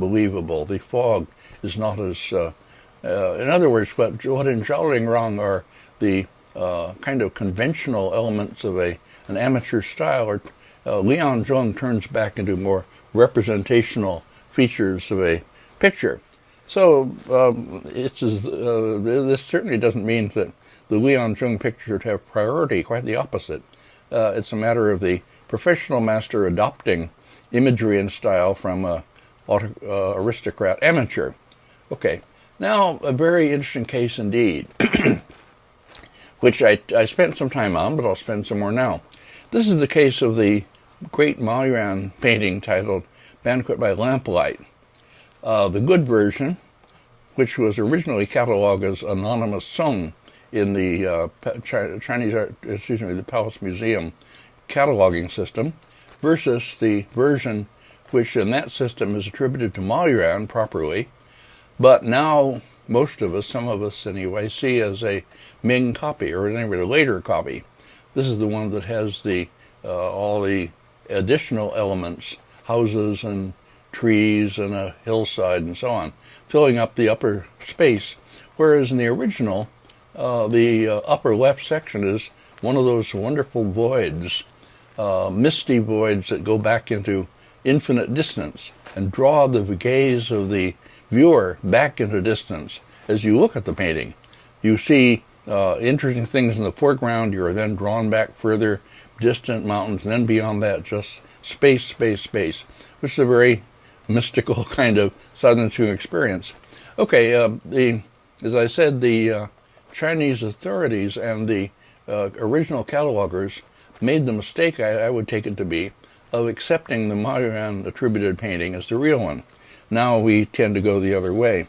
believable. The fog is not as... in other words, what in Zhaolingrang are the kind of conventional elements of an amateur style, or Liang Zheng turns back into more representational features of a picture. So this certainly doesn't mean that the Liang Zheng picture would have priority, quite the opposite. It's a matter of the professional master adopting imagery and style from an aristocrat amateur. Okay, now a very interesting case indeed, which I spent some time on, but I'll spend some more now. This is the case of the great Ma Yuan painting titled Banquet by Lamplight. The good version, which was originally cataloged as Anonymous Song in the the Palace Museum cataloging system, versus the version which in that system is attributed to Ma Yuan properly, but now most of us, some of us anyway, see as a Ming copy, or anyway, a later copy. This is the one that has the all the additional elements, houses and trees and a hillside and so on, filling up the upper space, whereas in the original, the upper left section is one of those wonderful voids, misty voids that go back into infinite distance and draw the gaze of the viewer back into distance. As you look at the painting, you see interesting things in the foreground. You are then drawn back further, distant mountains, and then beyond that, just space, space, space, which is a very mystical kind of silencing experience. Okay, as I said, the Chinese authorities and the original catalogers made the mistake, I would take it to be, of accepting the Ma Yuan attributed painting as the real one. Now we tend to go the other way.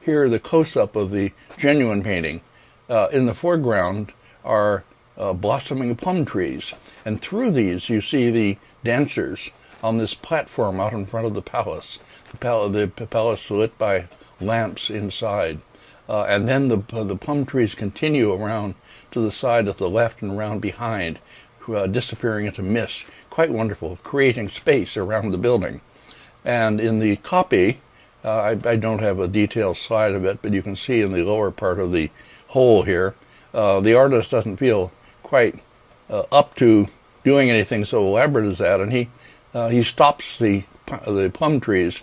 Here, the close-up of the genuine painting. In the foreground are blossoming plum trees, and through these you see the dancers on this platform out in front of the palace. The palace lit by lamps inside. And then the plum trees continue around to the side at the left and around behind, disappearing into mist. Quite wonderful, creating space around the building. And in the copy, I don't have a detailed slide of it, but you can see in the lower part of the whole here, the artist doesn't feel quite up to doing anything so elaborate as that, and he stops the plum trees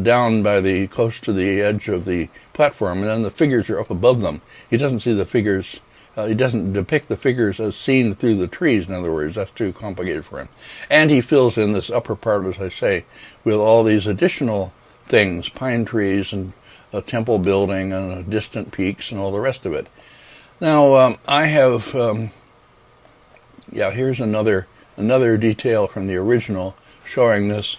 down by close to the edge of the platform, and then the figures are up above them. He doesn't see the figures. He doesn't depict the figures as seen through the trees, in other words. That's too complicated for him. And he fills in this upper part, as I say, with all these additional things, pine trees and a temple building and distant peaks and all the rest of it. Now, I have, here's another detail from the original showing this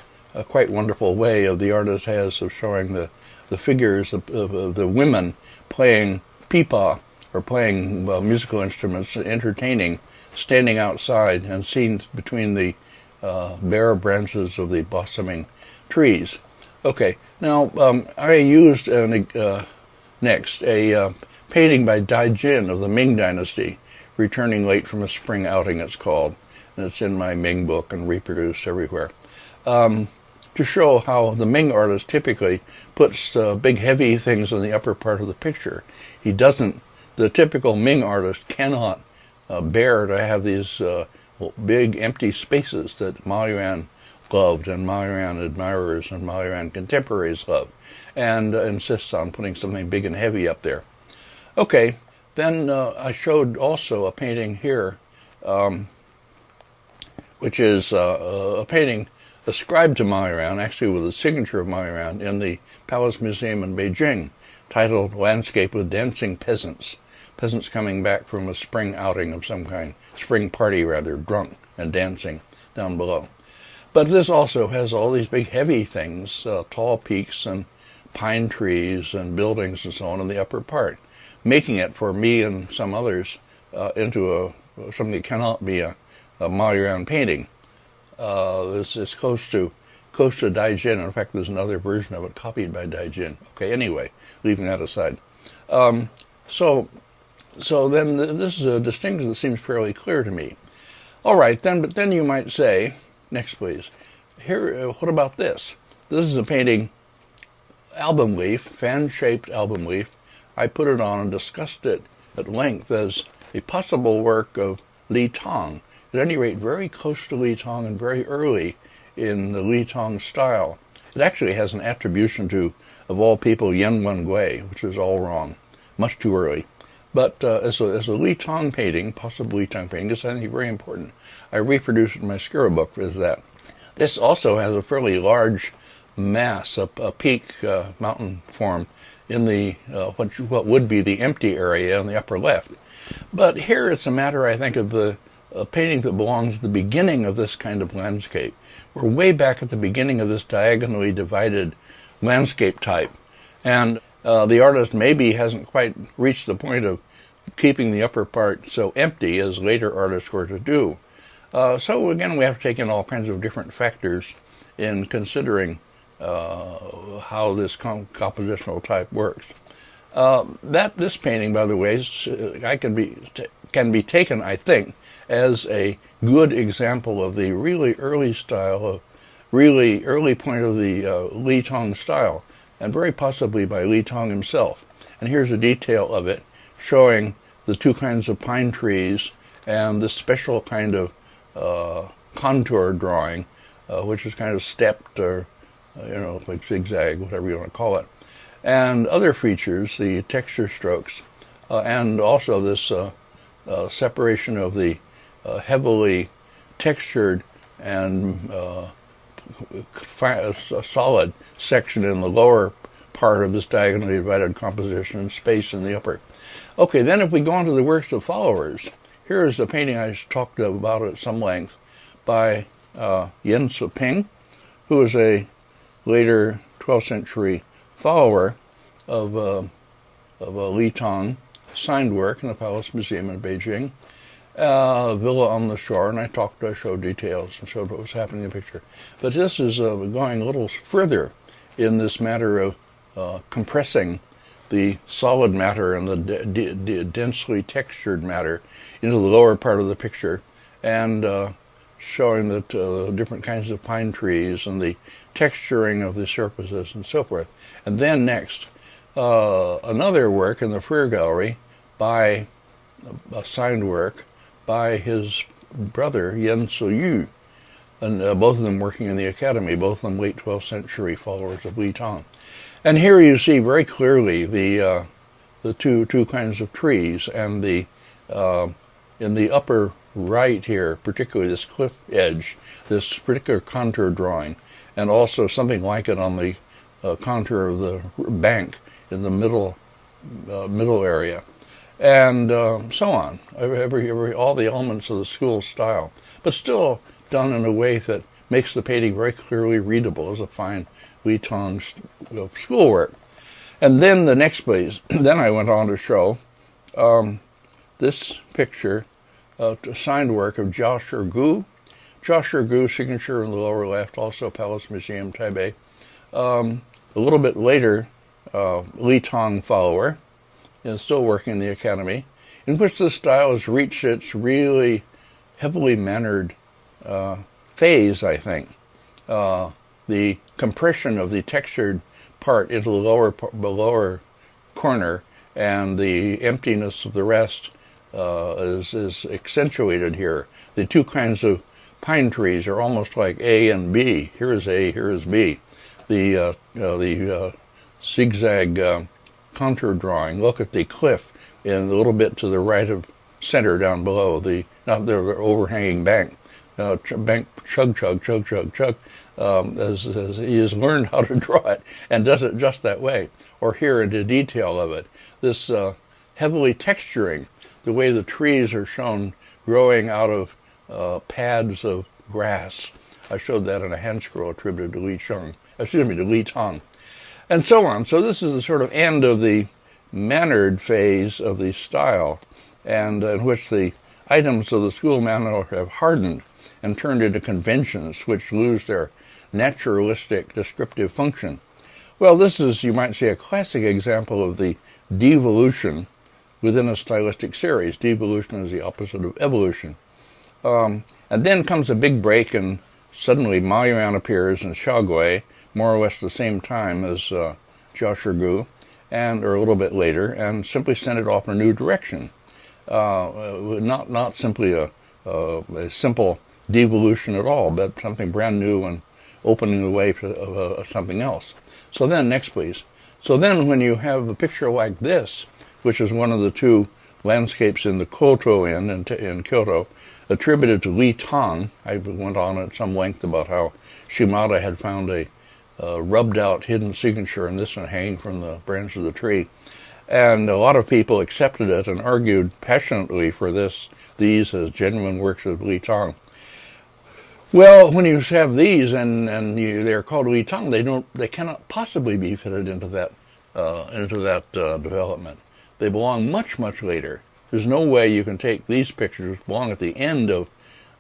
quite wonderful way of the artist has of showing the figures of the women playing pipa, or playing musical instruments, entertaining, standing outside and seen between the bare branches of the blossoming trees. Okay, now I used next a painting by Dai Jin of the Ming Dynasty, Returning Late from a Spring Outing it's called, and it's in my Ming book and reproduced everywhere, to show how the Ming artist typically puts big heavy things in the upper part of the picture. He doesn't. The typical Ming artist cannot bear to have these big empty spaces that Ma Yuan loved, and Ma Yuan admirers and Ma Yuan contemporaries love, and insists on putting something big and heavy up there. Okay, then I showed also a painting here, which is a painting ascribed to Ma Yuan, actually with the signature of Ma Yuan, in the Palace Museum in Beijing, titled Landscape with Dancing Peasants. Peasants coming back from a spring outing of some kind, spring party rather, drunk and dancing down below. But this also has all these big heavy things, tall peaks and pine trees and buildings and so on in the upper part, making it for me and some others into something that cannot be a Ma Yuan painting. It's close to Dai Jin. In fact, there's another version of it copied by Dai Jin. Okay, anyway, leaving that aside. So then this is a distinction that seems fairly clear to me. All right, but then you might say, next please, here, what about this? This is a painting, album leaf, fan-shaped album leaf. I put it on and discussed it at length as a possible work of Li Tong. At any rate, very close to Li Tong and very early in the Li Tong style. It actually has an attribution to, of all people, Yen Wengui, which is all wrong, much too early. But as a Li Tong painting, possible Li Tong painting, is I think very important. I reproduced it in my Skira book as that. This also has a fairly large mass, a peak mountain form in the what would be the empty area in the upper left. But here it's a matter, I think, of the painting that belongs at the beginning of this kind of landscape. We're way back at the beginning of this diagonally divided landscape type. And the artist maybe hasn't quite reached the point of keeping the upper part so empty as later artists were to do. So again, we have to take in all kinds of different factors in considering how this compositional type works. This painting, by the way, can be taken, I think, as a good example of the really early style, of really early point of the Li Tong style, and very possibly by Li Tong himself. And here's a detail of it, showing the two kinds of pine trees and this special kind of contour drawing, which is kind of stepped or, like zigzag, whatever you want to call it. And other features, the texture strokes, and also this separation of the heavily textured and solid section in the lower part of this diagonally divided composition and space in the upper. Okay, then if we go on to the works of followers, here is a painting I talked about at some length by Yen Ping, who is a later 12th century follower of Li Tong, signed work in the Palace Museum in Beijing, villa on the shore, and I showed details and showed what was happening in the picture. But this is going a little further in this matter of compressing the solid matter and the densely textured matter into the lower part of the picture, and showing that different kinds of pine trees and the texturing of the surfaces and so forth. And then next, another work in the Freer Gallery by a signed work by his brother Yen Yu, and both of them working in the academy, both of them late 12th century followers of Li Tong. And here you see very clearly the two kinds of trees, and the in the upper right here, particularly this cliff edge, this particular contour drawing, and also something like it on the contour of the bank in the middle area, and so on. All the elements of the school style, but still done in a way that makes the painting very clearly readable as a fine Li Tong schoolwork. And then the next place, then I went on to show this picture, a signed work of Jia Shigu. Jia Shigu, signature in the lower left, also Palace Museum, Taipei. A little bit later, Li Tong follower, and still working in the academy, in which the style has reached its really heavily mannered phase, I think. The compression of the textured part into the lower corner, and the emptiness of the rest is accentuated here. The two kinds of pine trees are almost like A and B. Here is A, here is B. The zigzag contour drawing. Look at the cliff in a little bit to the right of center down below, the overhanging bank. Bank chug, as he has learned how to draw it and does it just that way. Or here in the detail of it, this heavily texturing, the way the trees are shown growing out of pads of grass. I showed that in a hand scroll attributed to Li Tong, and so on. So this is the sort of end of the mannered phase of the style, and in which the items of the school manual have hardened and turned into conventions which lose their naturalistic descriptive function. Well, this is, you might say, a classic example of the devolution within a stylistic series. Devolution is the opposite of evolution. And then comes a big break, and suddenly Ma Yuan appears in Shaogui more or less the same time as Joshua Gu, or a little bit later, and simply sent it off in a new direction. Not simply a simple devolution at all, but something brand new and opening the way for something else. So then, next please. So then when you have a picture like this, which is one of the two landscapes in the Koto Inn in Kyoto, attributed to Li Tang. I went on at some length about how Shimada had found a rubbed out hidden signature in this one hanging from the branch of the tree. And a lot of people accepted it and argued passionately for these as genuine works of Li Tang. Well, when you have these and they're called Li Tang, they cannot possibly be fitted into that development. They belong much, much later. There's no way you can take these pictures, belong at the end of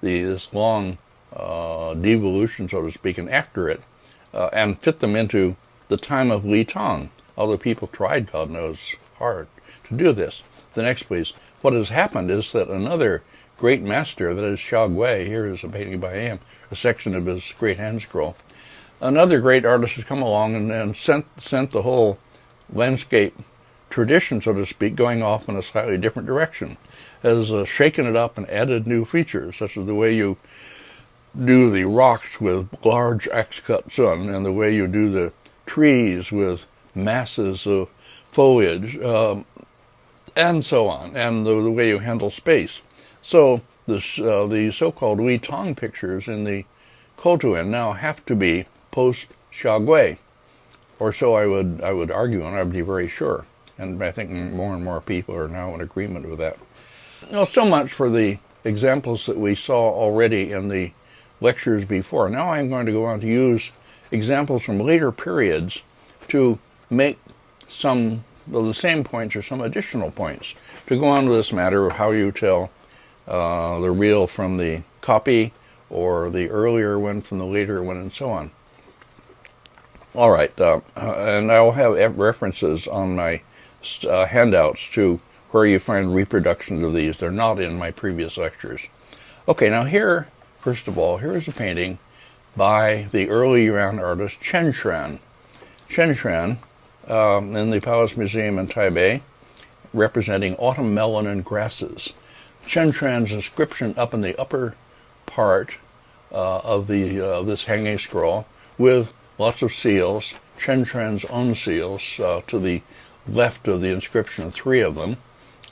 this long devolution, so to speak, and after it, and fit them into the time of Li Tang. Although people tried, God knows, hard to do this. The next, please. What has happened is that another great master, that is Xiaogui, here is a painting by him, a section of his great hand scroll. Another great artist has come along and sent the whole landscape tradition, so to speak, going off in a slightly different direction, has shaken it up and added new features, such as the way you do the rocks with large axe-cut sun, and the way you do the trees with masses of foliage, and so on, and the way you handle space. So the so-called Li Tang pictures in the Koto Inn now have to be post-Xiaogui, or so I would argue, and I would be very sure. And I think more and more people are now in agreement with that. Well, so much for the examples that we saw already in the lectures before. Now I'm going to go on to use examples from later periods to make some of the same points or some additional points to go on to this matter of how you tell the real from the copy, or the earlier one from the later one, and so on. All right, and I'll have references on my handouts to where you find reproductions of these. They're not in my previous lectures. Okay, now here, first of all, here is a painting by the early Yuan artist Chen Xuan. Chen Xuan, in the Palace Museum in Taipei, representing autumn melon and grasses. Chen Xuan's inscription up in the upper part of this hanging scroll, with lots of seals, Chen Xuan's own seals to the left of the inscription, 3 of them,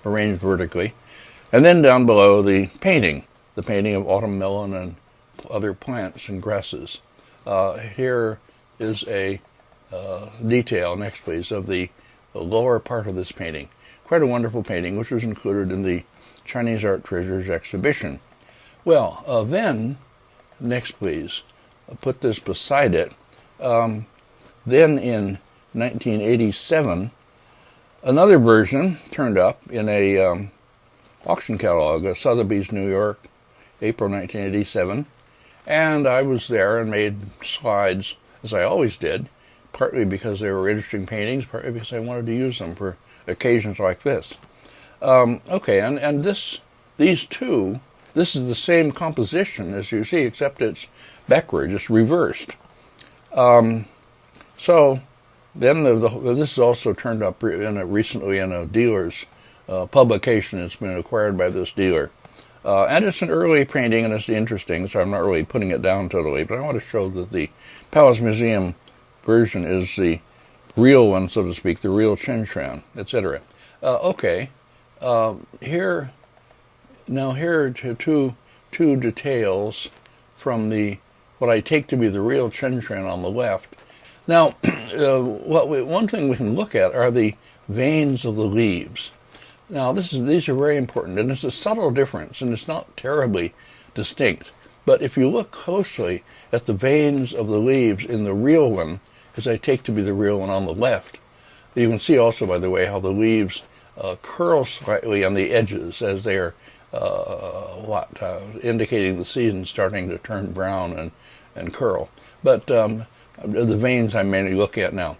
arranged vertically. And then down below the painting of autumn melon and other plants and grasses. Here is a detail, next please, of the lower part of this painting. Quite a wonderful painting, which was included in the Chinese Art Treasures exhibition. Well, then, next please, put this beside it. Then in 1987, another version turned up in a auction catalog at Sotheby's, New York, April 1987, and I was there and made slides, as I always did, partly because they were interesting paintings, partly because I wanted to use them for occasions like this. Okay, and these two, this is the same composition as you see, except it's backward, it's reversed. So then this is also turned up recently in a dealer's publication. It's been acquired by this dealer. And it's an early painting, and it's interesting, so I'm not really putting it down totally, but I want to show that the Palace Museum version is the real one, so to speak, the real Chen Xuan, etc. Okay, here are two details from what I take to be the real Chen Xuan on the left. Now, one thing we can look at are the veins of the leaves. Now, these are very important, and it's a subtle difference, and it's not terribly distinct. But if you look closely at the veins of the leaves in the real one, as I take to be the real one on the left, you can see also, by the way, how the leaves curl slightly on the edges as they are indicating the season starting to turn brown and curl. But the veins I'm mainly looking at now.